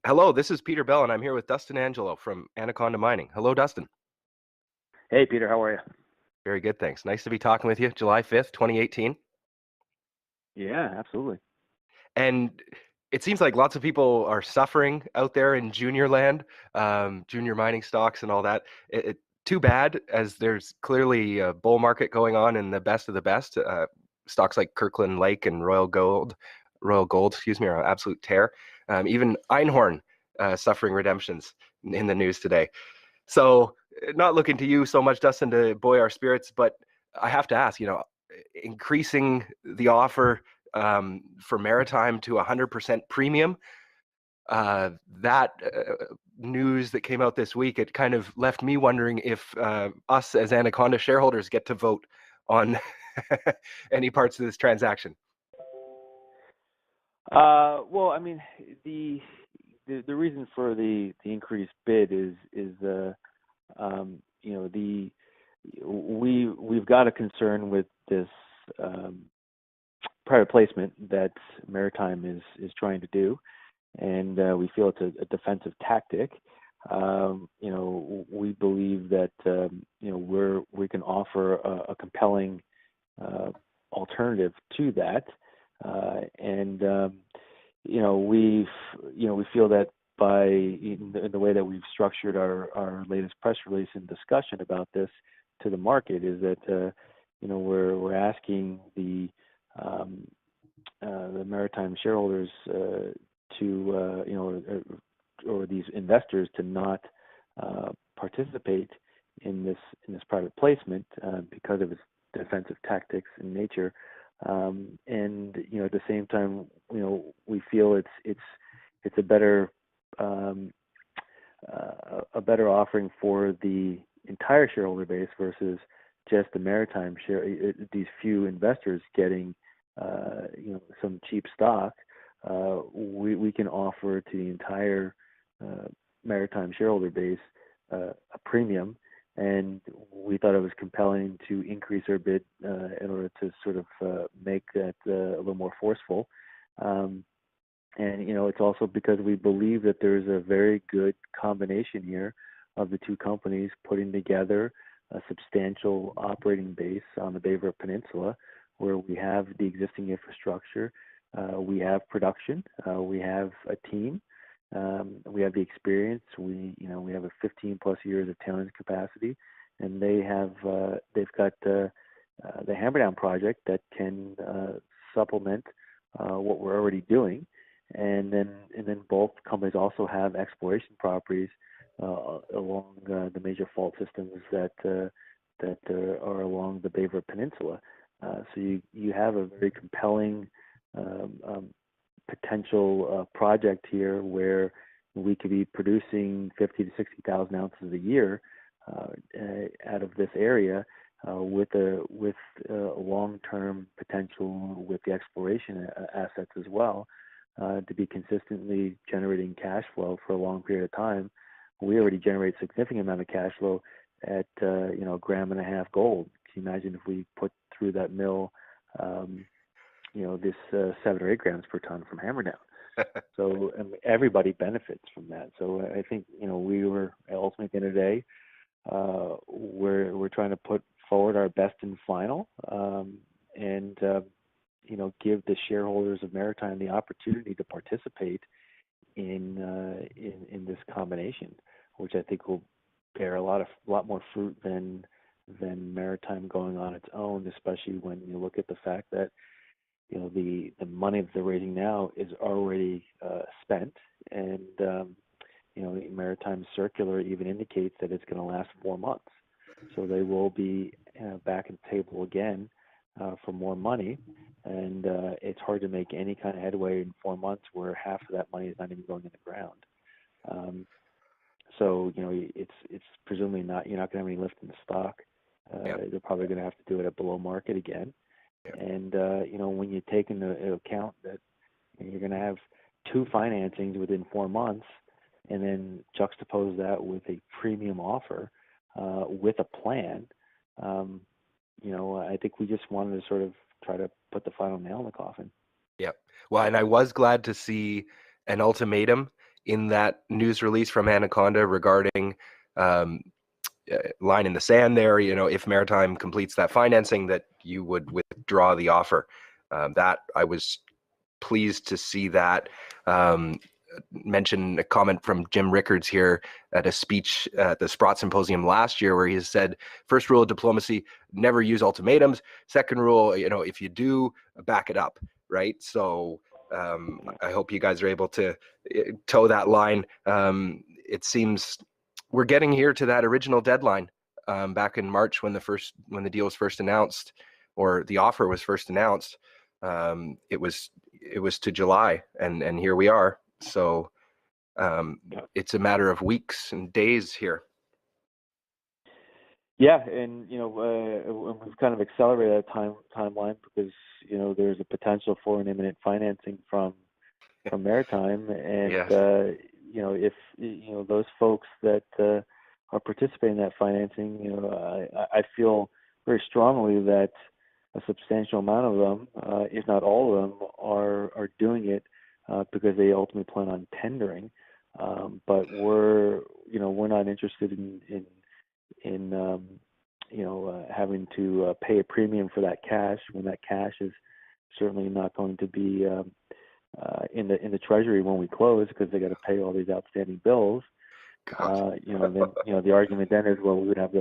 Hello, this is Peter Bell, and I'm here with Dustin Angelo from Anaconda Mining. Hello, Dustin. Hey, Peter, how are you? Very good, thanks. Nice to be talking with you. July 5th, 2018. Yeah, absolutely. And it seems like lots of people are suffering out there in junior land, junior mining stocks and all that. Too bad, as there's clearly a bull market going on in the best of the best. Stocks like Kirkland Lake and Royal Gold, excuse me, are an absolute tear. Even Einhorn suffering redemptions in the news today. So, not looking to you so much, Dustin, to buoy our spirits, but I have to ask, increasing the offer for Maritime to 100% premium, that news that came out this week, it kind of left me wondering if us as Anaconda shareholders get to vote on any parts of this transaction. Well, I mean, the reason for the increased bid is we've got a concern with this private placement that Maritime is trying to do, and we feel it's a defensive tactic. We believe that we can offer a compelling alternative to that, and we feel that by in the way that we've structured our latest press release and discussion about this to the market is that we're asking the Maritime shareholders or these investors to not participate in this private placement because of its defensive tactics in nature, and at the same time we feel it's a better offering for the entire shareholder base versus just the Maritime share. These few investors getting some cheap stock. We can offer to the entire Maritime shareholder base a premium, and we thought it was compelling to increase our bid in order to sort of make that a little more forceful. And it's also because we believe that there's a very good combination here of the two companies putting together a substantial operating base on the Bay Peninsula, where we have the existing infrastructure, we have production, we have a team, we have the experience. We have a 15 plus years of tailings capacity, and they've got the Hammerdown project that can supplement what we're already doing, and then both companies also have exploration properties along the major fault systems that are along the Bay Peninsula. So you have a very compelling potential project here where we could be producing 50 to 60,000 ounces a year out of this area with a long-term potential with the exploration assets as well, to be consistently generating cash flow for a long period of time. We already generate a significant amount of cash flow at a gram and a half gold. Can you imagine if we put through that mill this 7 or 8 grams per ton from Hammerdown? So everybody benefits from that. So I think we were ultimately at the end of the day, we're trying to put forward our best and final, and give the shareholders of Maritime the opportunity to participate in this combination, which I think will bear a lot more fruit than Maritime going on its own, especially when you look at the fact that the money that they're raising now is already spent, and Maritime circular even indicates that it's going to last 4 months. So they will be back at the table again for more money, and it's hard to make any kind of headway in 4 months where half of that money is not even going in the ground. So it's presumably you're not going to have any lift in the stock. They're probably going to have to do it at below market again. And when you take into account that you're going to have 2 financings within 4 months, and then juxtapose that with a premium offer with a plan, I think we just wanted to sort of try to put the final nail in the coffin. Well, and I was glad to see an ultimatum in that news release from Anaconda regarding um, line in the sand there, if Maritime completes that financing, that you would withdraw the offer. That I was pleased to see that. Mention a comment from Jim Rickards here at a speech at the Sprott Symposium last year, where he said, first rule of diplomacy, never use ultimatums. Second rule, if you do, back it up, right? So I hope you guys are able to toe that line. It seems we're getting here to that original deadline back in March when the deal was first announced, or the offer was first announced. It was to July, and here we are. So it's a matter of weeks and days here. Yeah, and we've kind of accelerated that timeline because there's a potential for an imminent financing from Maritime, and Yes. if those folks that are participating in that financing, I feel very strongly that a substantial amount of them, if not all of them, are doing it because they ultimately plan on tendering. But we're not interested in having to pay a premium for that cash when that cash is certainly not going to be in the treasury when we close, because they got to pay all these outstanding bills. Then the argument then is, well, we'd have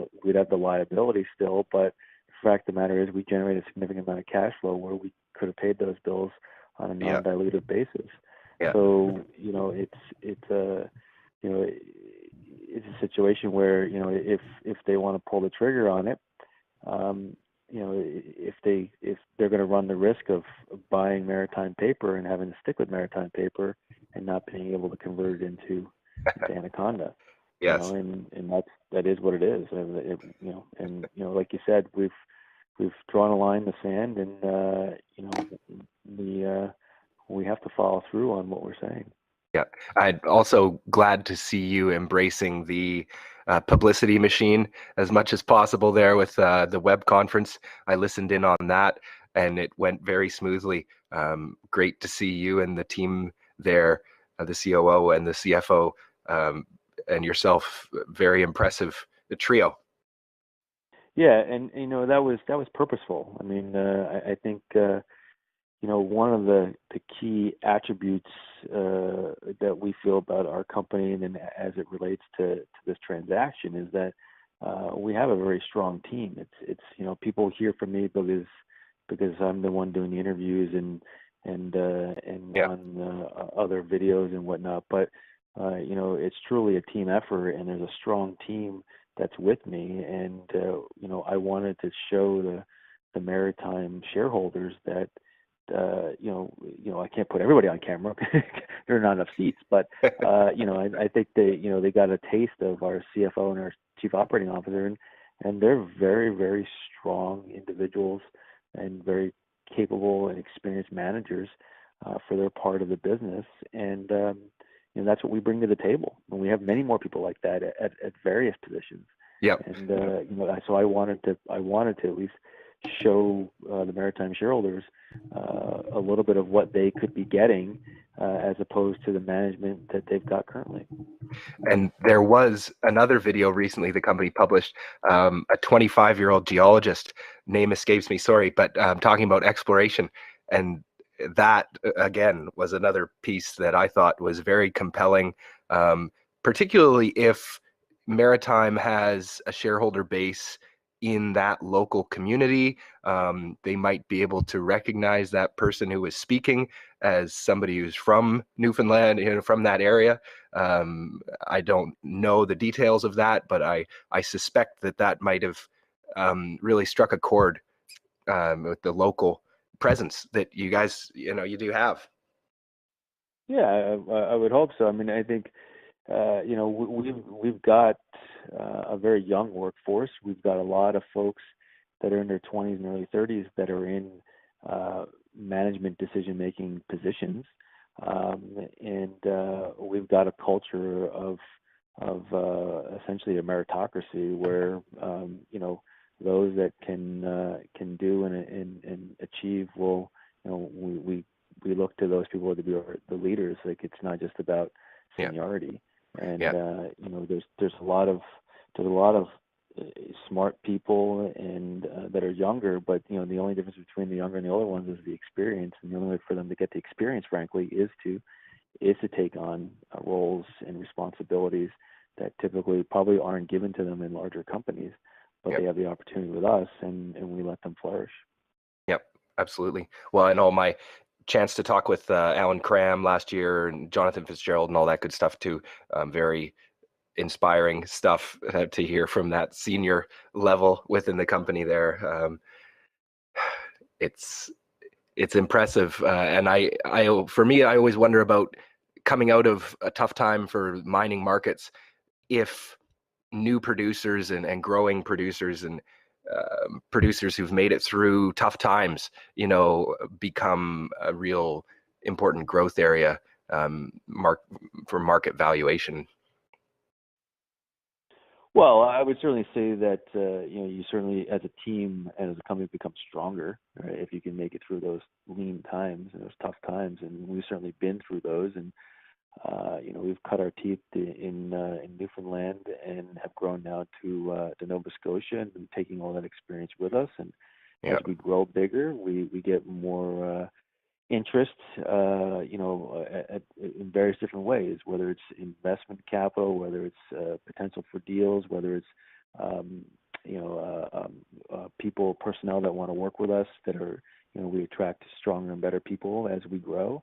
the liability still, but the fact of the matter is we generate a significant amount of cash flow where we could have paid those bills on a non-dilutive basis. Yeah. So it's a situation where if they want to pull the trigger on it, if they're going to run the risk of buying Maritime paper and having to stick with Maritime paper and not being able to convert it into Anaconda. Yes. And that is what it is. And like you said, we've drawn a line in the sand, and we have to follow through on what we're saying. Yeah, I'm also glad to see you embracing the publicity machine as much as possible there with the web conference. I listened in on that, and it went very smoothly. Great to see you and the team there, the COO and the CFO, and yourself. Very impressive, the trio. Yeah, and that was purposeful. I mean, I think one of the key attributes that we feel about our company, and then as it relates to this transaction, is that we have a very strong team. It's people hear from me because I'm the one doing the interviews and on other videos and whatnot. But it's truly a team effort, and there's a strong team that's with me. And I wanted to show the Maritime shareholders that I can't put everybody on camera. There are not enough seats, but I think they got a taste of our CFO and our Chief Operating Officer, and they're very, very strong individuals and very capable and experienced managers for their part of the business, and that's what we bring to the table. And we have many more people like that at various positions. Yeah. And so I wanted to at least show the Maritime shareholders a little bit of what they could be getting as opposed to the management that they've got currently. And there was another video recently the company published, a 25-year-old geologist, name escapes me, sorry, but talking about exploration. And that, again, was another piece that I thought was very compelling, particularly if Maritime has a shareholder base in that local community. They might be able to recognize that person who is speaking as somebody who's from Newfoundland, from that area. I don't know the details of that, but I suspect that might have really struck a chord with the local presence that you guys, you do have. Yeah, I would hope so. I mean, I think we've got a very young workforce. We've got a lot of folks that are in their 20s and early 30s that are in management decision-making positions, and we've got a culture of essentially a meritocracy where those that can do and achieve will we look to those people to be the leaders. Like, it's not just about Yeah. seniority. And Yeah. there's a lot of smart people and that are younger, but the only difference between the younger and the older ones is the experience, and the only way for them to get the experience, frankly, is to take on roles and responsibilities that typically probably aren't given to them in larger companies, but Yeah. they have the opportunity with us, and we let them flourish. Yep, absolutely. Well, I know my chance to talk with Alan Cram last year and Jonathan Fitzgerald and all that good stuff too. Very inspiring stuff to hear from that senior level within the company there. It's it's impressive, and for me, I always wonder about coming out of a tough time for mining markets if new producers and growing producers and producers who've made it through tough times, become a real important growth area for market valuation. Well, I would certainly say that you certainly, as a team and as a company, become stronger, right? If you can make it through those lean times and those tough times, and we've certainly been through those, and we've cut our teeth in Newfoundland and have grown now to Nova Scotia and taking all that experience with us. And as Yeah, we grow bigger, we get more interest, in various different ways, whether it's investment capital, whether it's potential for deals, whether it's um, people, personnel that want to work with us that are, we attract stronger and better people as we grow.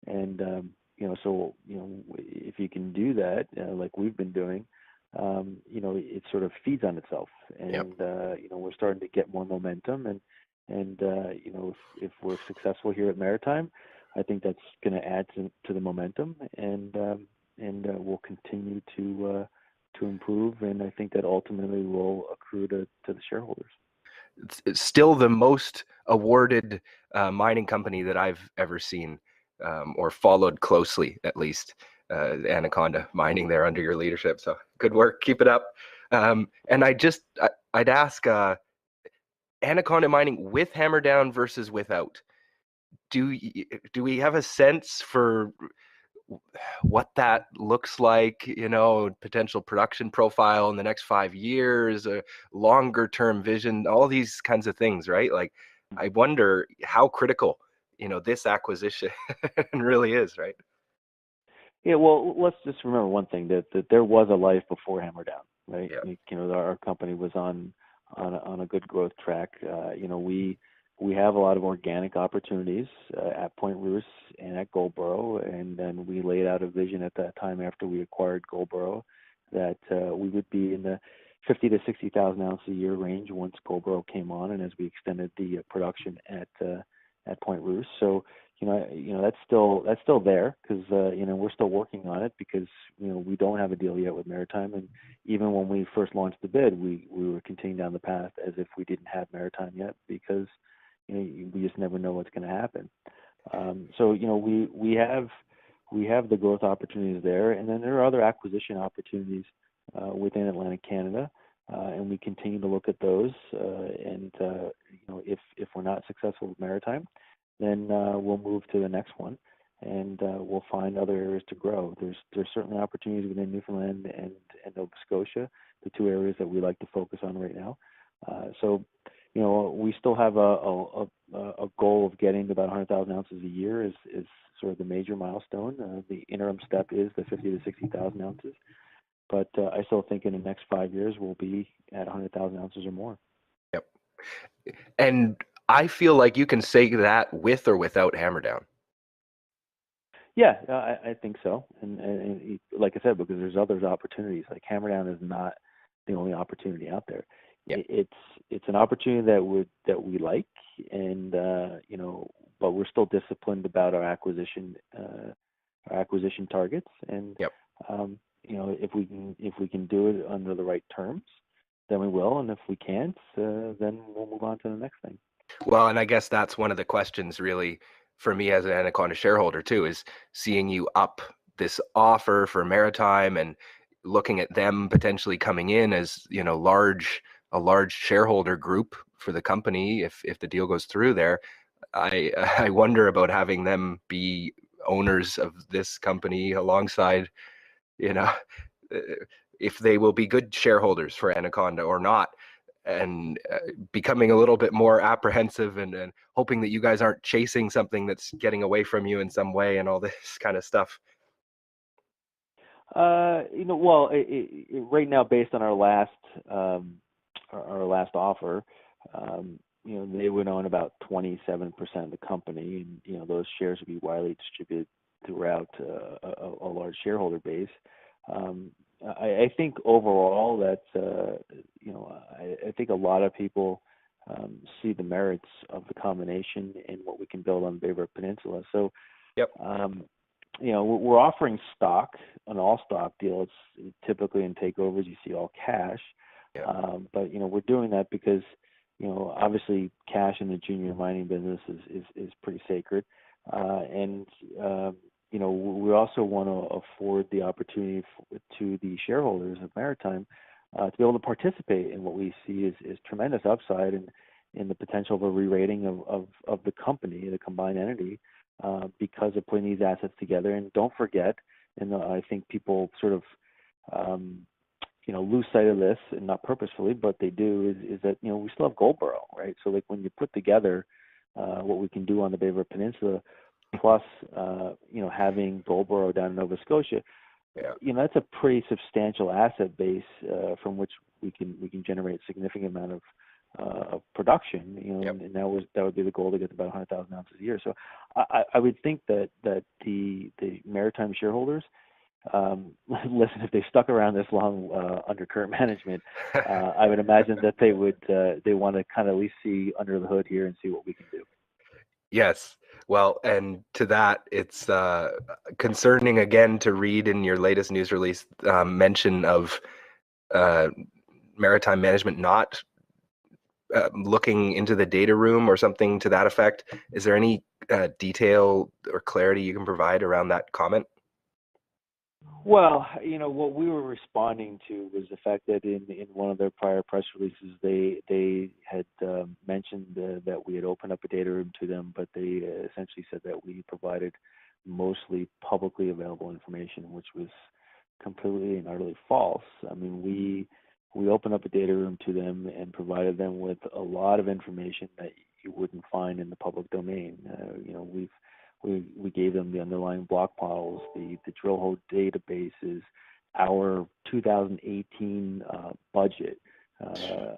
And, if you can do that, like we've been doing, it sort of feeds on itself. yeah. And, we're starting to get more momentum. And if we're successful here at Maritime, I think that's going to add to the momentum, and we'll continue to improve. And I think that ultimately will accrue to the shareholders. It's still the most awarded mining company that I've ever seen, or followed closely, at least. Anaconda Mining there under your leadership. So good work, keep it up. And I'd ask, Anaconda Mining with hammer down versus without. Do we have a sense for what that looks like, potential production profile in the next 5 years, a longer term vision, all these kinds of things, right? Like, I wonder how critical, this acquisition really is, right? Yeah, well, let's just remember one thing, that there was a life before Hammer Down, right? Yeah. Our company was on a good growth track. We have a lot of organic opportunities at Point Roos and at Goldboro, and then we laid out a vision at that time after we acquired Goldboro that we would be in the 50 to 60,000 ounce a year range once Goldboro came on, and as we extended the production at Point Roos. So that's still there, because we're still working on it, because we don't have a deal yet with Maritime. And even when we first launched the bid, we were continuing down the path as if we didn't have Maritime yet, because we just never know what's going to happen. So we have the growth opportunities there, and then there are other acquisition opportunities within Atlantic Canada, and we continue to look at those. And if we're not successful with Maritime, then we'll move to the next one, and we'll find other areas to grow. There's certainly opportunities within Newfoundland and Nova Scotia, the two areas that we like to focus on right now. So we still have a goal of getting to about 100,000 ounces a year is sort of the major milestone. The interim step is the 50 to 60,000 ounces, but I still think in the next 5 years we'll be at 100,000 ounces or more. Yep. And I feel like you can say that with or without hammer down. Yeah, I think so, and like I said, because there's other opportunities. Like Hammer Down is not the only opportunity out there. Yeah. It's an opportunity that we like, and but we're still disciplined about our acquisition targets, and Yep. if we can do it under the right terms, then we will, and if we can't, then we'll move on to the next thing. Well, and I guess that's one of the questions really for me as an Anaconda shareholder too, is seeing you up this offer for Maritime and looking at them potentially coming in as, a large shareholder group for the company if the deal goes through there. I I wonder about having them be owners of this company alongside you know, if they will be good shareholders for Anaconda or not, and becoming a little bit more apprehensive and hoping that you guys aren't chasing something that's getting away from you in some way and all this kind of stuff. Well, right now, based on our last offer, they would own about 27% of the company, and those shares would be widely distributed throughout a large shareholder base. I think overall that I think a lot of people see the merits of the combination and what we can build on the Bay River Peninsula. So, Yep. we're offering stock, an all-stock deal. It's typically in takeovers you see all cash, Yeah. but we're doing that because obviously cash in the junior mining business is pretty sacred, and we also want to afford the opportunity to the shareholders of Maritime to be able to participate in what we see is tremendous upside in the potential of a re-rating of the company, the combined entity, because of putting these assets together. And don't forget, and I think people sort of lose sight of this, and not purposefully, but they do, is that we still have Goldboro, right? So like when you put together what we can do on the Bay River Peninsula, plus having Goldboro down in Nova Scotia, Yeah. that's a pretty substantial asset base from which we can generate a significant amount of production. Yep. And that would be the goal, to get to about 100,000 ounces a year. So I would think that the Maritime shareholders, listen, if they stuck around this long under current management, I would imagine that they want to kind of at least see under the hood here and see what we can do. Yes. Well, and to that, it's concerning again to read in your latest news release mention of uh, maritime management not looking into the data room or something to that effect. Is there any detail or clarity you can provide around that comment? Well, what we were responding to was the fact that in one of their prior press releases, they had mentioned that we had opened up a data room to them, but they essentially said that we provided mostly publicly available information, which was completely and utterly false. I mean, we opened up a data room to them and provided them with a lot of information that you wouldn't find in the public domain. We gave them the underlying block models, the drill hole databases, our 2018 budget,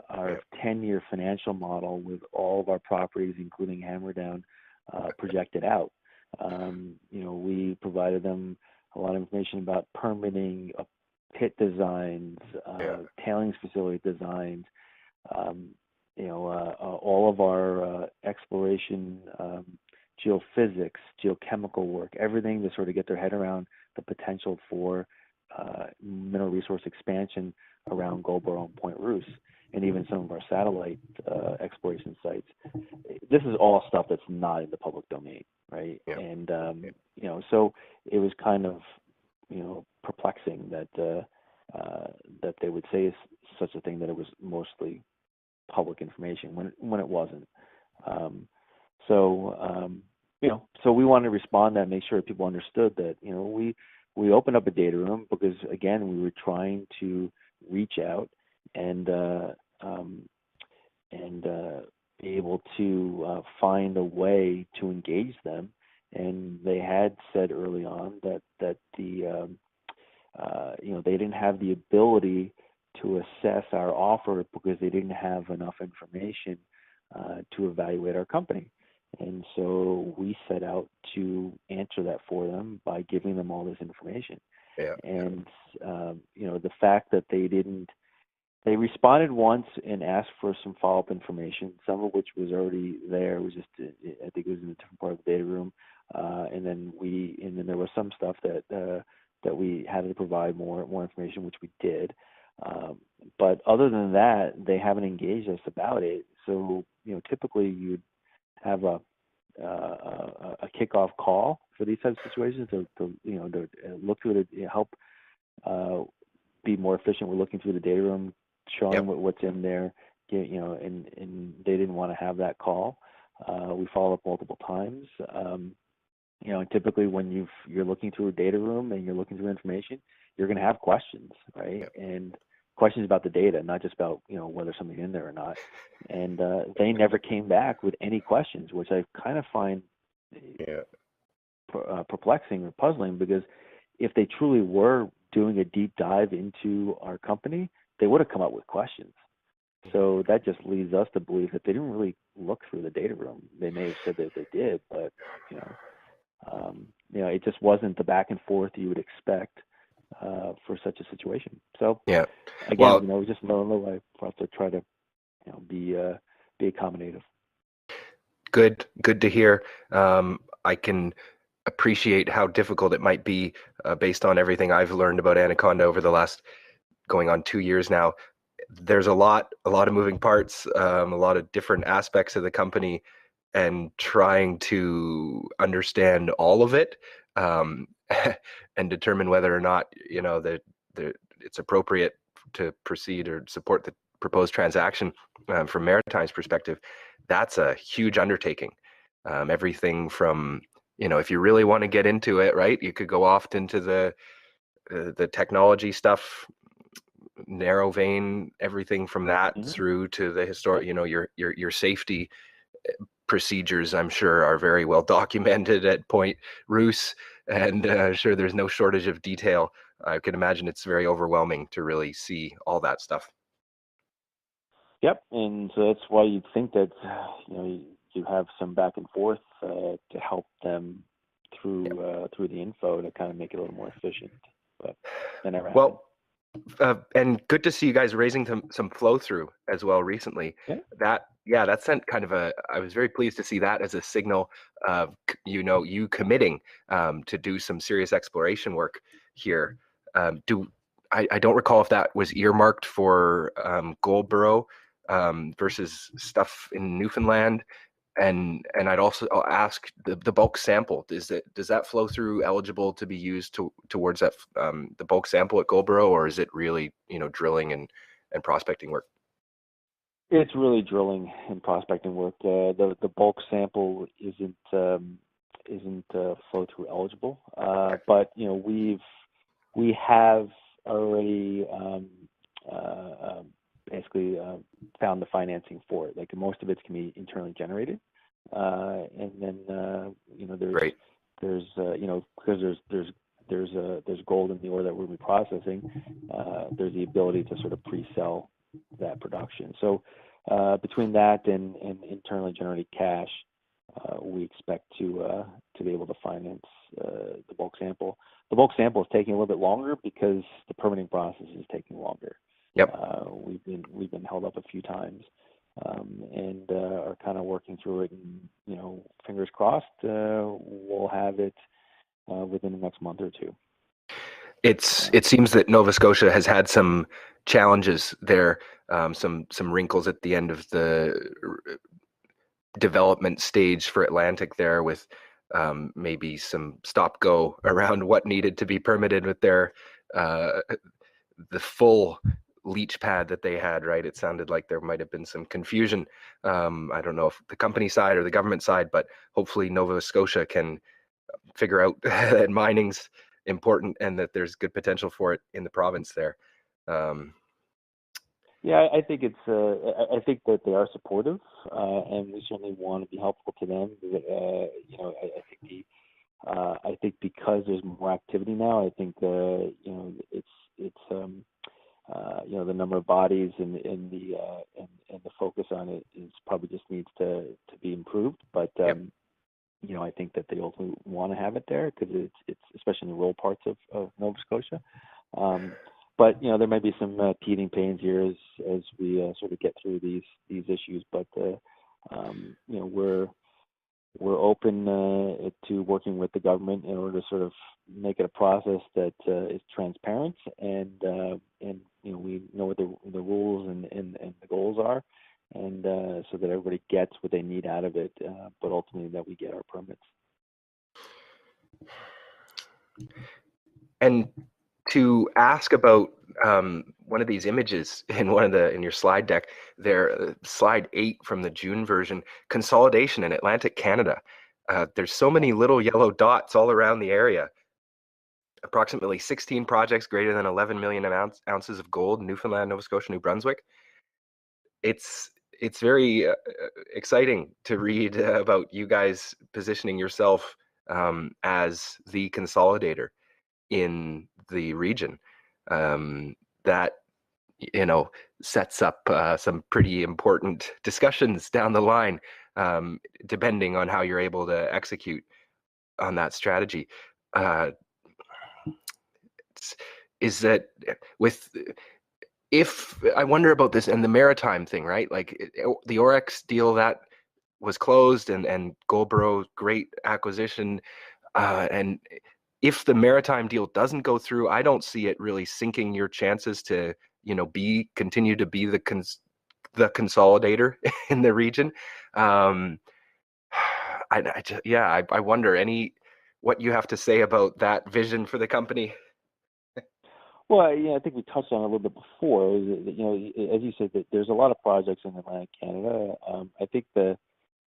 our 10-year financial model with all of our properties, including Hammerdown, projected out. We provided them a lot of information about permitting, pit designs, tailings facility designs, all of our exploration, geophysics, geochemical work, everything to sort of get their head around the potential for mineral resource expansion around Goldboro and Point Roos, and even some of our satellite exploration sites. This is all stuff that's not in the public domain, right? Yeah. And so it was kind of perplexing that they would say such a thing, that it was mostly public information when it wasn't. So we wanted to respond and make sure people understood that we opened up a data room because, again, we were trying to reach out and be able to find a way to engage them. And they had said early on that they didn't have the ability to assess our offer because they didn't have enough information to evaluate our company. And so we set out to answer that for them by giving them all this information. Yeah. And the fact that they responded once and asked for some follow-up information, some of which was already there. It was just, I think it was in a different part of the data room. And then there was some stuff that we had to provide more information, which we did. But other than that, they haven't engaged us about it. So typically you'd have a kickoff call for these types of situations to look through it, help be more efficient. We're looking through the data room, showing what's in there, and they didn't want to have that call. We followed up multiple times. And typically when you're looking through a data room and you're looking through information, you're going to have questions, right? Yeah. And questions about the data, not just about whether something's in there or not. And they never came back with any questions, which I kind of find Yeah. perplexing or puzzling, because if they truly were doing a deep dive into our company, they would have come up with questions. So that just leads us to believe that they didn't really look through the data room. They may have said that they did, but you know, it just wasn't the back and forth you would expect for such a situation. So Yeah. again, Well, just another way for us to try to be accommodative. good to hear. I can appreciate how difficult it might be based on everything I've learned about Anaconda over the last going on 2 years now. There's a lot of moving parts, a lot of different aspects of the company, and trying to understand all of it, um, and determine whether or not that it's appropriate to proceed or support the proposed transaction from Maritime's perspective. That's a huge undertaking. Everything from if you really want to get into it, right, you could go off into the technology stuff, narrow vein, everything from that Mm-hmm. through to the historic, Yep. your safety procedures, I'm sure, are very well documented at Point Roos, and sure there's no shortage of detail. I can imagine it's very overwhelming to really see all that stuff. Yep. And so that's why you'd think that you have some back and forth to help them through the info to kind of make it a little more efficient, but that never happened. Well, and good to see you guys raising some flow through as well recently. Yeah. That sent kind of I was very pleased to see that as a signal of you committing to do some serious exploration work here. I don't recall if that was earmarked for Goldboro versus stuff in Newfoundland. And I'll ask the bulk sample. Does that flow through eligible to be used towards that the bulk sample at Goldboro, or is it really drilling and prospecting work? It's really drilling and prospecting work. The bulk sample isn't flow through eligible, Okay. but we have already basically found the financing for it. Like most of it can be internally generated, and then Great. there's because there's gold in the ore that we'll be processing. There's the ability to sort of pre-sell that production. So between that and internally generated cash, we expect to be able to finance the bulk sample. The bulk sample is taking a little bit longer because the permitting process is taking longer. Yep. We've been held up a few times, and are kind of working through it. And fingers crossed, we'll have it within the next month or two. It seems that Nova Scotia has had some challenges there, some wrinkles at the end of the development stage for Atlantic there, with maybe some stop go around what needed to be permitted with their the full leach pad that they had, right? It sounded like there might have been some confusion. I don't know if the company side or the government side, but hopefully Nova Scotia can figure out that mining's important and that there's good potential for it in the province there. Yeah, I think I think that they are supportive, and we certainly want to be helpful to them. I think because there's more activity now, I think the number of bodies and the focus on it is probably just needs to be improved. But Yep. I think that they ultimately want to have it there because it's especially in the rural parts of Nova Scotia. But there might be some teething pains here as we sort of get through these issues. But we're open to working with the government in order to sort of make it a process that is transparent and we know what the rules and the goals are, and so that everybody gets what they need out of it, but ultimately that we get our permits. And to ask about one of these images in your slide deck there, slide 8 from the June version, consolidation in Atlantic Canada. There's so many little yellow dots all around the area. Approximately 16 projects greater than 11 million ounces of gold in Newfoundland, Nova Scotia, New Brunswick. It's very exciting to read about you guys positioning yourself as the consolidator in the region. That sets up some pretty important discussions down the line, depending on how you're able to execute on that strategy. Is that with if I wonder about this and the maritime thing, right? Like the Oryx deal that was closed, and Goldboro, great acquisition. And if the maritime deal doesn't go through, I don't see it really sinking your chances to, continue to be the consolidator in the region. I wonder what you have to say about that vision for the company. Well, yeah, I think we touched on it a little bit before. As you said, that there's a lot of projects in Atlantic Canada. I think that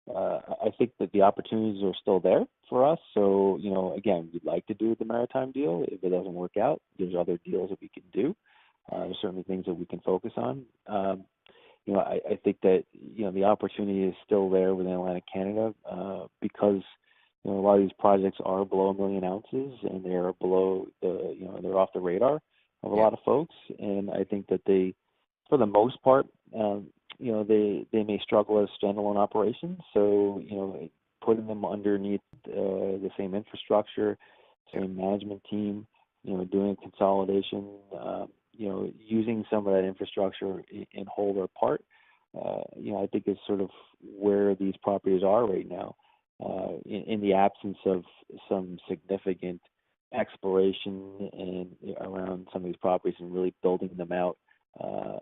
the opportunities are still there for us. So, again, we'd like to do the maritime deal. If it doesn't work out, there's other deals that we can do. There's certainly things that we can focus on. I think that the opportunity is still there within Atlantic Canada because a lot of these projects are below 1 million ounces, and they're below they're off the radar of a Yeah. lot of folks. And I think that they, for the most part, they may struggle as standalone operations. So putting them underneath the same infrastructure, same management team, doing a consolidation, using some of that infrastructure in whole or part, I think is sort of where these properties are right now. In the absence of some significant exploration and around some of these properties and really building them out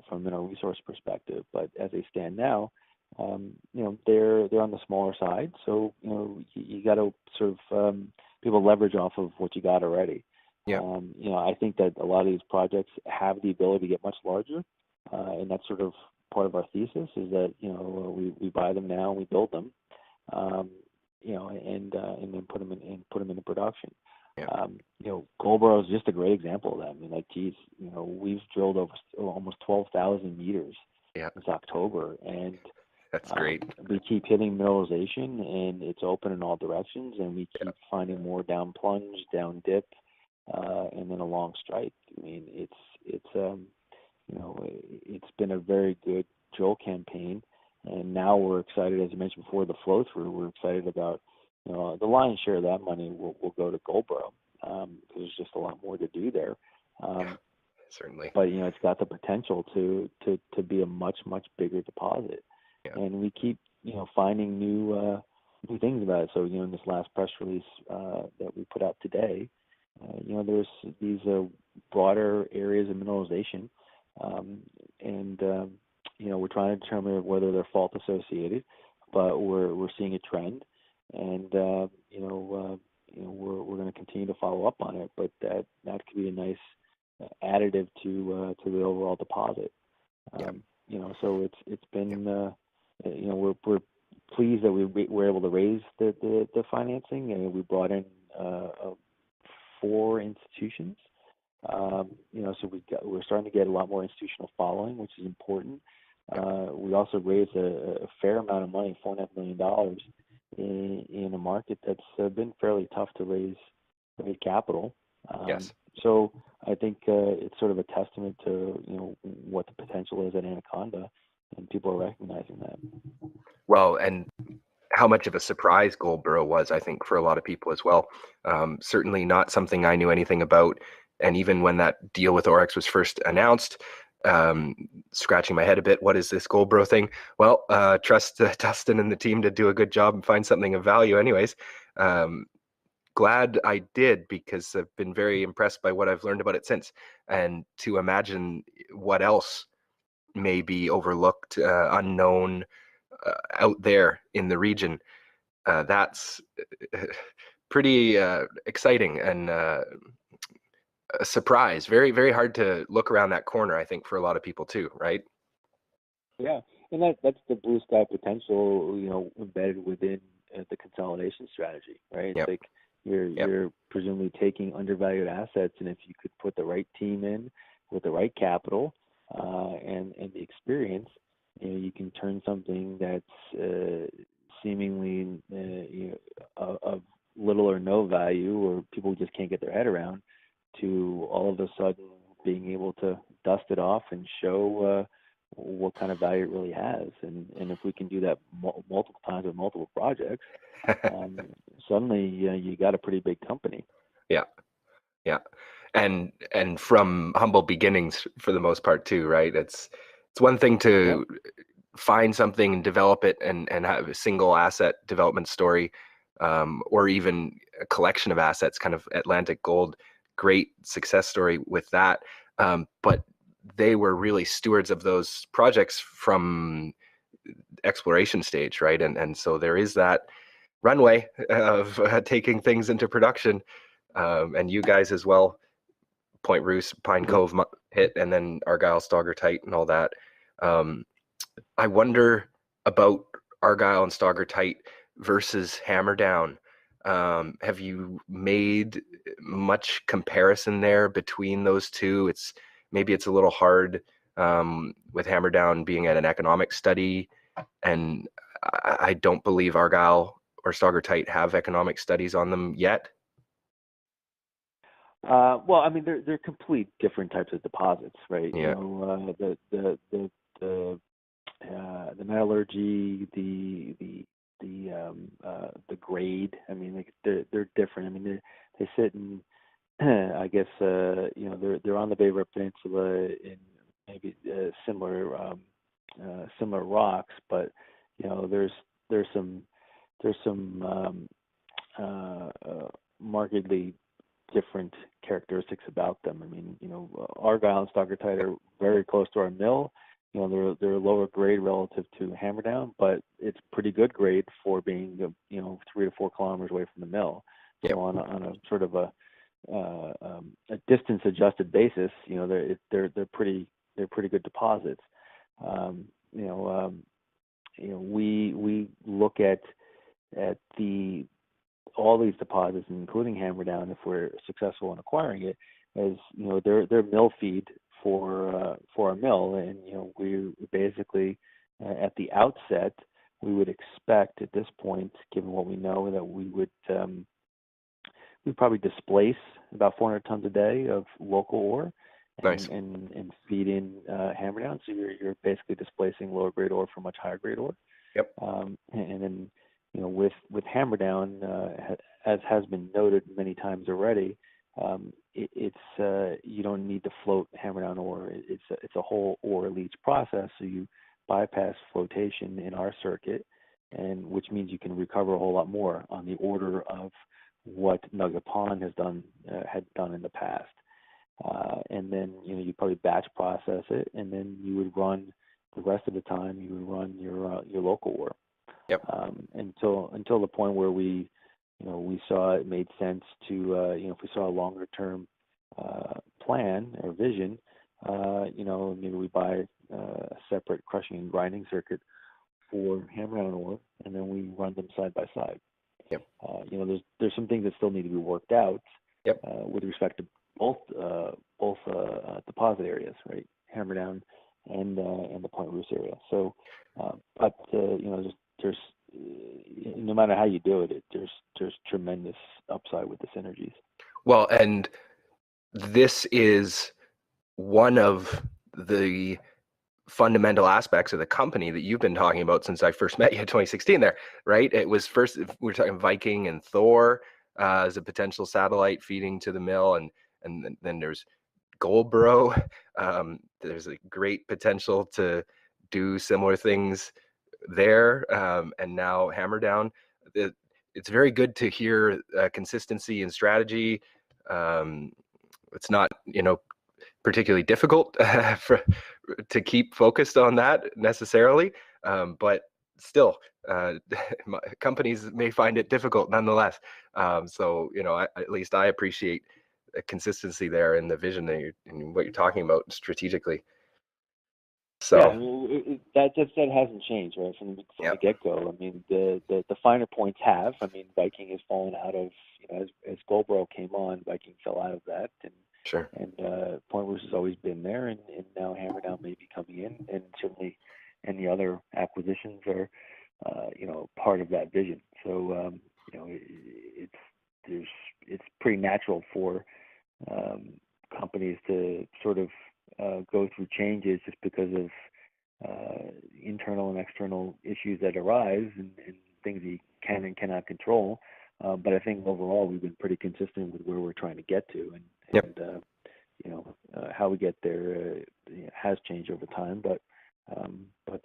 from a mineral resource perspective. But as they stand now, they're on the smaller side. So you got to sort of people leverage off of what you got already. Yeah. I think that a lot of these projects have the ability to get much larger, and that's sort of part of our thesis is that we buy them now and we build them, and then put them into production. Yeah. Goldboro is just a great example of that. I mean, we've drilled over almost 12,000 meters Yeah. since October, and That's great. we keep hitting mineralization, and it's open in all directions, and we keep finding more down plunge, down dip, and then a long strike. I mean, it's been a very good drill campaign, and now we're excited, as I mentioned before, the flow through. We're excited about the lion's share of that money will go to Goldboro because there's just a lot more to do there. Certainly. But it's got the potential to be a much bigger deposit, and we keep finding new things about it. So in this last press release that we put out today, there's these broader areas of mineralization, and we're trying to determine whether they're fault associated, but we're seeing a trend, and we're going to continue to follow up on it. But that could be a nice additive to the overall deposit. So it's been we're pleased that we were able to raise the financing, and we brought in 4 institutions. So we're starting to get a lot more institutional following, which is important. We also raised a fair amount of money, $4.5 million, in a market that's been fairly tough to raise capital. Yes. So I think it's sort of a testament to what the potential is at Anaconda, and people are recognizing that. Well, and how much of a surprise Goldboro was, I think, for a lot of people as well. Certainly not something I knew anything about. And even when that deal with Oryx was first announced, scratching my head a bit, what is this Goldboro thing? Well, trust Dustin and the team to do a good job and find something of value anyways. Glad I did, because I've been very impressed by what I've learned about it since. And to imagine what else may be overlooked, unknown, out there in the region, that's pretty exciting and a surprise. Very, very hard to look around that corner, I think, for a lot of people too, right? Yeah, and that's the blue sky potential, embedded within the consolidation strategy, right? It's Yep. like you're Yep. you're presumably taking undervalued assets, and if you could put the right team in with the right capital and the experience, you can turn something that's seemingly of little or no value, or people just can't get their head around, to all of a sudden being able to dust it off and show what kind of value it really has. And if we can do that multiple times with multiple projects, um, suddenly you got a pretty big company. Yeah. Yeah. And from humble beginnings for the most part too, right? It's one thing Yep. to find something and develop it and have a single asset development story, or even a collection of assets, kind of Atlantic Gold, great success story with that. But they were really stewards of those projects from exploration stage, right? And so there is that runway of taking things into production, and you guys as well. Point Roos, Pine Cove hit, and then Argyle, Stoggertite, and all that. Um, I wonder about Argyle and Stoggertite versus Hammerdown. Have you made much comparison there between those two? Maybe it's a little hard with Hammerdown being at an economic study, and I don't believe Argyle or Stoggertite have economic studies on them yet. Well, I mean, they're complete different types of deposits, right? Yeah, The metallurgy, the grade. I mean, like they're different. I mean, they sit in, I guess, they're on the Bay River Peninsula in maybe similar rocks, but there's some markedly different characteristics about them. I mean, Argyle and Stoggertite are very close to our mill. They're lower grade relative to Hammerdown, but it's pretty good grade for being 3 to 4 kilometers away from the mill. yeah, So on a sort of a distance adjusted basis, they're pretty good deposits. Um, you know, um, we look at the all these deposits, including Hammerdown, if we're successful in acquiring it, as they're mill feed for our mill, and we basically at the outset we would expect at this point, given what we know, that we'd probably displace about 400 tons a day of local ore nice. and feed in Hammerdown. So you're basically displacing lower grade ore for much higher grade ore. Yep, And then with Hammerdown, as has been noted many times already, it's you don't need to float Hammerdown ore. It's a whole ore leach process. So you bypass flotation in our circuit, and which means you can recover a whole lot more, on the order of what Nugget Pond had done in the past. And then you probably batch process it, and then you would run the rest of the time. You would run your local ore yep, until the point where we saw it made sense to if we saw a longer term plan or vision, maybe we buy a separate crushing and grinding circuit for Hammerdown ore, and then we run them side by side. yep, There's some things that still need to be worked out yep. with respect to both deposit areas, right? Hammerdown and the Point Roos area. So, but there's no matter how you do it, there's tremendous upside with the synergies. Well, and this is one of the fundamental aspects of the company that you've been talking about since I first met you in 2016 there, right? It was first, we were talking Viking and Thor as a potential satellite feeding to the mill. And then there's Goldboro. There's a great potential to do similar things there. And now Hammerdown. It's very good to hear consistency and strategy. It's not, particularly difficult to keep focused on that necessarily, but still, companies may find it difficult nonetheless. So, at least I appreciate the consistency there in the vision that and what you're talking about strategically. Yeah, So, I mean, that hasn't changed, right, from yeah, the get go. I mean, the finer points have. I mean, Viking has fallen out of, as Goldboro came on, Viking fell out of that, sure. and Point Roos has always been there, and now Hammerdown may be coming in, and certainly any other acquisitions are, part of that vision. So, it's there's it's pretty natural for um, companies to sort of go through changes just because of internal and external issues that arise, and things you can and cannot control. But I think overall we've been pretty consistent with where we're trying to get to, Yep. how we get there has changed over time, but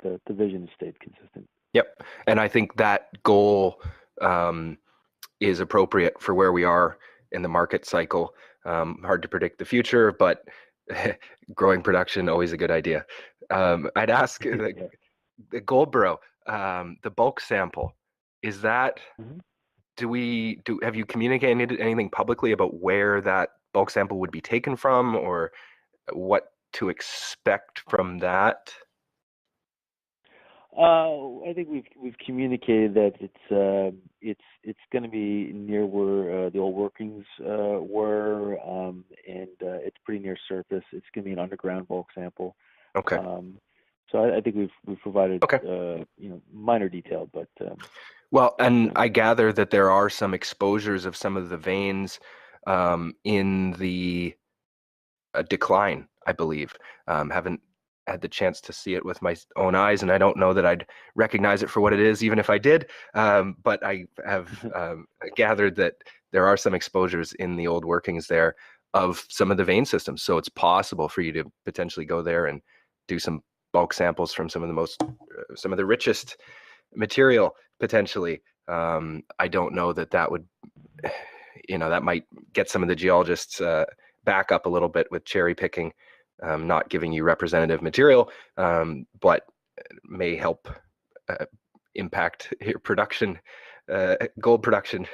the vision has stayed consistent. Yep. And I think that goal um, is appropriate for where we are in the market cycle. Hard to predict the future, but growing production always a good idea. I'd ask Yeah. the Goldboro, the bulk sample. Is that Hmm. have you communicated anything publicly about where that bulk sample would be taken from, or what to expect from that? I think we've communicated that it's going to be near where the old workings were, and it's pretty near surface. It's going to be an underground bulk sample. Okay. Um, so I think we've provided Okay. minor detail, but Well, but and I gather that there are some exposures of some of the veins in the decline, I believe. Haven't had the chance to see it with my own eyes, and I don't know that I'd recognize it for what it is, even if I did. But I have gathered that there are some exposures in the old workings there of some of the vein systems. So it's possible for you to potentially go there and do some bulk samples from some of the richest material potentially. I don't know that would, that might get some of the geologists back up a little bit with cherry picking, not giving you representative material, but may help uh, impact your production, gold production.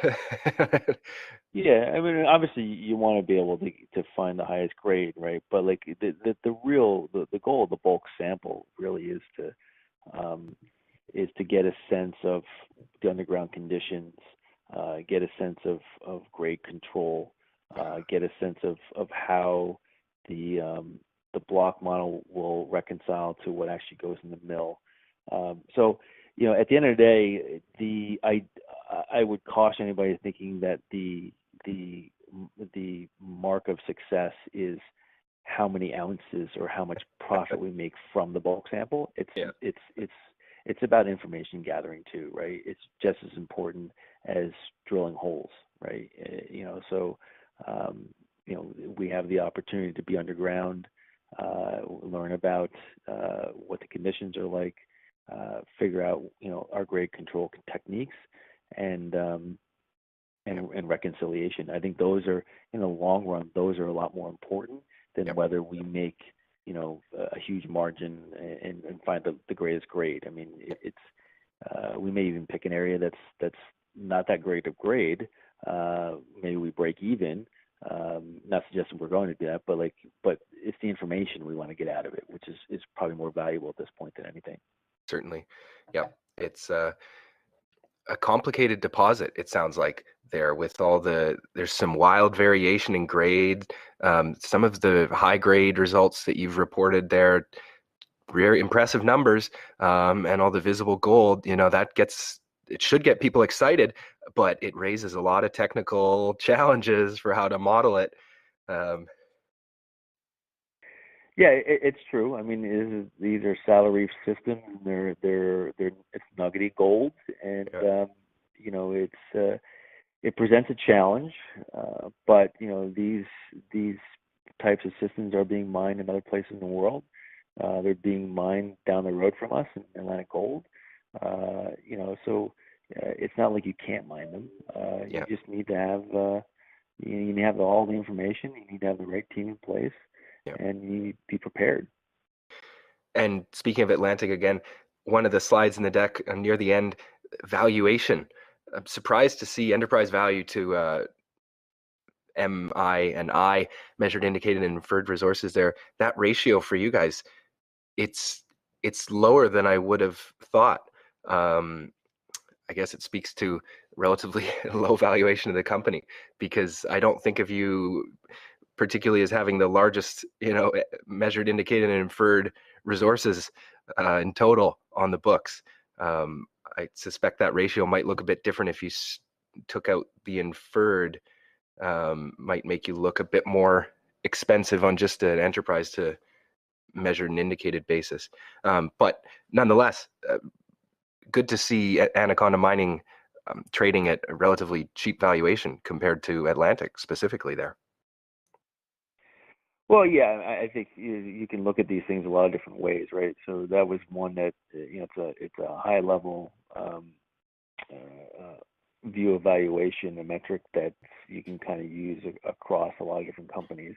yeah, I mean, obviously you want to be able to find the highest grade, right? But like the goal of the bulk sample really um, is to get a sense of the underground conditions, get a sense of grade control, get a sense of how the block model will reconcile to what actually goes in the mill. So, at the end of the day, I would caution anybody thinking that the the mark of success is how many ounces or how much profit we make from the bulk sample. Yeah, It's about information gathering too, right? It's just as important as drilling holes, right? So we have the opportunity to be underground, learn about what the conditions are like, figure out our grade control techniques, and yeah, and reconciliation. I think those are, in the long run, those are a lot more important than yeah, whether we make a huge margin and find the greatest grade. I mean, we may even pick an area that's not that great of grade. Maybe we break even. Not suggesting we're going to do that, but it's the information we want to get out of it, which is probably more valuable at this point than anything. certainly. Yeah, it's a complicated deposit, it sounds like, there with there's some wild variation in grade. Some of the high grade results that you've reported there, very impressive numbers, and all the visible gold, it should get people excited, but it raises a lot of technical challenges for how to model it. Um, Yeah, it's true. I mean, these are salary systems. And they're it's nuggety gold, and yeah, it presents a challenge. But these types of systems are being mined in other places in the world. They're being mined down the road from us in Atlantic Gold. So it's not like you can't mine them. You yeah, just need to have you need to have all the information. You need to have the right team in place, yeah. and you need to be prepared. And speaking of Atlantic again, one of the slides in the deck near the end, valuation. I'm surprised to see enterprise value to MI and I, measured, indicated, and inferred resources there. That ratio for you guys, it's it's lower than I would have thought. Um, I guess it speaks to relatively low valuation of the company, because I don't think of you particularly as having the largest, measured, indicated, and inferred resources in total on the books. Um, I suspect that ratio might look a bit different if you took out the inferred. Might make you look a bit more expensive on just an enterprise to measured and indicated basis. But nonetheless, good to see Anaconda Mining trading at a relatively cheap valuation compared to Atlantic specifically there. Well, yeah, I think you can look at these things a lot of different ways, right? So that was one that it's a high level view of valuation, a metric that you can kind of use across a lot of different companies.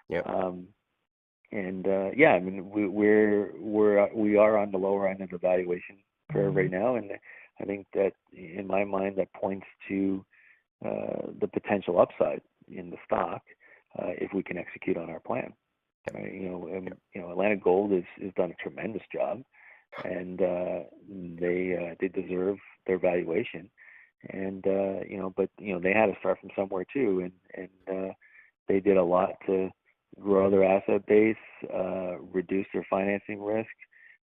Yeah. And yeah, I mean we are on the lower end of the valuation curve right now, and I think that in my mind that points to the potential upside in the stock if we can execute on our plan. Right? Atlantic Gold has done a tremendous job, and they deserve their valuation. And but they had to start from somewhere too, and they did a lot to grow their asset base, reduce their financing risk,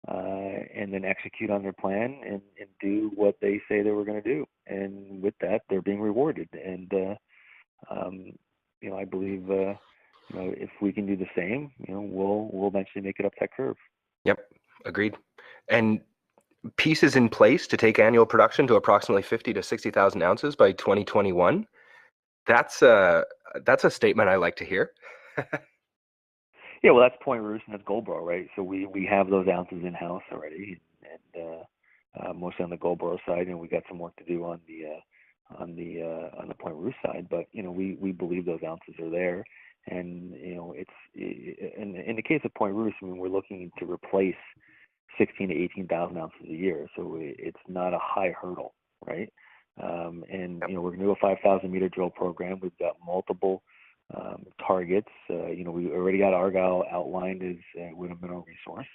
and then execute on their plan and do what they say they were going to do. And with that, they're being rewarded. And I believe if we can do the same, we'll eventually make it up that curve. Yep, agreed. And pieces in place to take annual production to approximately 50 to 60,000 ounces by 2021. That's a statement I like to hear. Yeah, well, that's Point Roos and that's Goldboro, right? So we have those ounces in house already, and mostly on the Goldboro side, and we got some work to do on the Point Roos side. But we believe those ounces are there, and in the case of Point Roos, I mean, we're looking to replace 16 to 18,000 ounces a year, so it's not a high hurdle, right? And we're going to do a 5,000 meter drill program. We've got multiple targets. We already got Argyle outlined as with a mineral resource,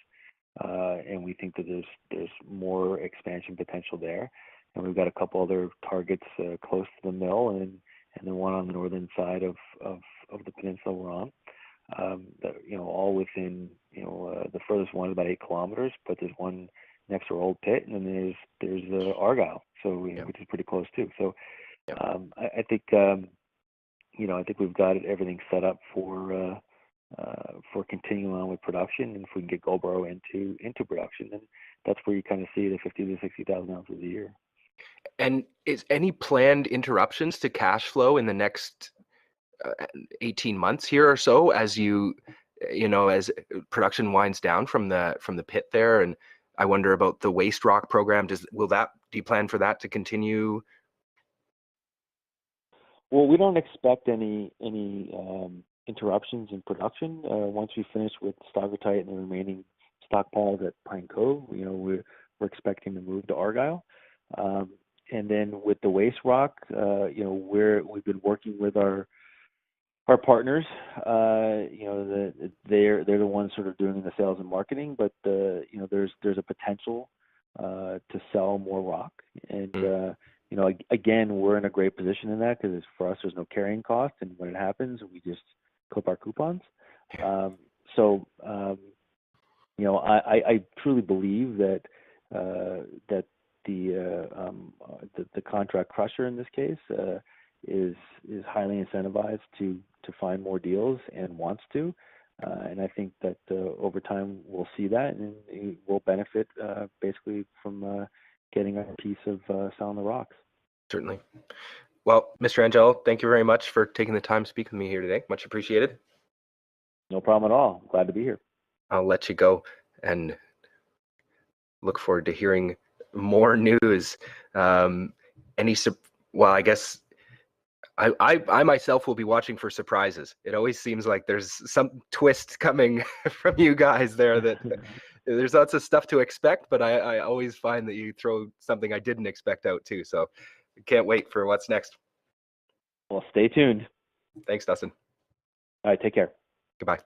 and we think that there's more expansion potential there. And we've got a couple other targets close to the mill, and then one on the northern side of the peninsula we're on. All within the furthest one is about 8 kilometers, but there's one next to our old pit, and then there's Argyle, so which is pretty close too. So I think. I think we've got everything set up for continuing on with production. And if we can get Goldboro into production, then that's where you kind of see the 50 to 60,000 ounces a year. And is any planned interruptions to cash flow in the next 18 months here or so, as as production winds down from the pit there? And I wonder about the waste rock program. Do you plan for that to continue? Well, we don't expect any interruptions in production once we finish with Stogotite and the remaining stockpiles at Pine Cove. We're expecting to move to Argyle, and then with the waste rock, we've been working with our partners. They're the ones sort of doing the sales and marketing, but there's a potential to sell more rock. And again, we're in a great position in that, because for us, there's no carrying cost, and when it happens, we just clip our coupons. I truly believe that the contract crusher in this case is highly incentivized to find more deals and wants to. And I think that over time we'll see that, and we'll benefit basically from getting our piece of selling the rocks. Certainly. Well, Mr. Angelo, thank you very much for taking the time to speak with me here today. Much appreciated. No problem at all. Glad to be here. I'll let you go and look forward to hearing more news. Well, I guess I myself will be watching for surprises. It always seems like there's some twist coming from you guys there, that there's lots of stuff to expect, but I always find that you throw something I didn't expect out too. So can't wait for what's next. Well, stay tuned. Thanks, Dustin. All right, take care. Goodbye.